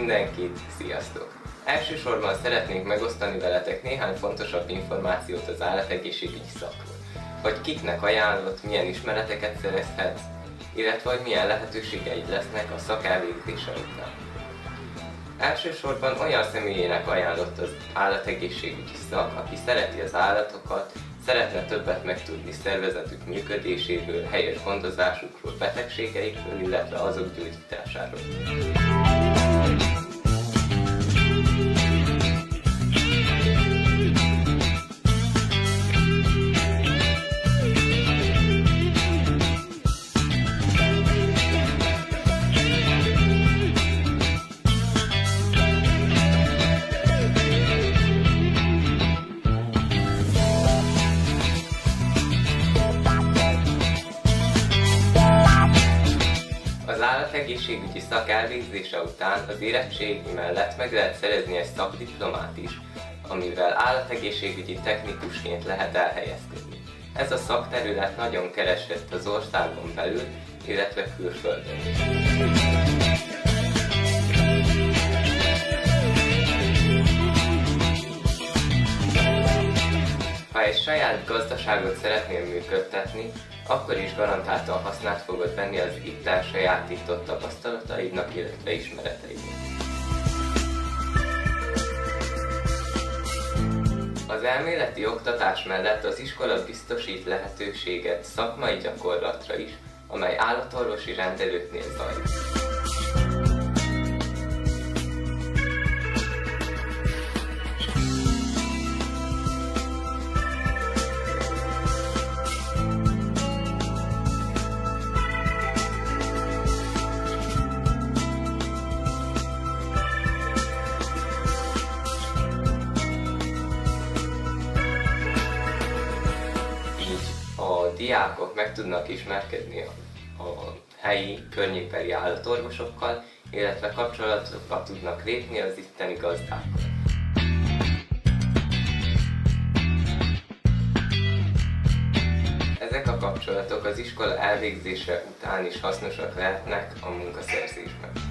mindenkit! Sziasztok! Elsősorban szeretnénk megosztani veletek néhány fontosabb információt az állategészségügyi szakról. Hogy kiknek ajánlott, milyen ismereteket szerezhetsz, illetve hogy milyen lehetőségeid lesznek a szak elvégzése után. Elsősorban olyan személyének ajánlott az állategészségügyi szak, aki szereti az állatokat, szeretne többet megtudni szervezetük működéséről, helyes gondozásukról, betegségeikről, illetve azok gyógyításáról. Az állategészségügyi szak elvégzése után az érettségi mellett meg lehet szerezni egy szakdiplomát is, amivel állategészségügyi technikusként lehet elhelyezkedni. Ez a szakterület nagyon keresett az országon belül, illetve külföldön is. Ha egy saját gazdaságot szeretnél működtetni, akkor is garantáltan hasznát fogod venni az itt elsajátított tapasztalataidnak, illetve ismereteidnek. Az elméleti oktatás mellett az iskola biztosít lehetőséget szakmai gyakorlatra is, amely állatorvosi rendelőknél zajlik. A diákok meg tudnak ismerkedni a helyi, környékbeli állatorvosokkal, illetve kapcsolatba tudnak lépni az itteni gazdákkal. Ezek a kapcsolatok az iskola elvégzése után is hasznosak lehetnek a munkaszerzésben.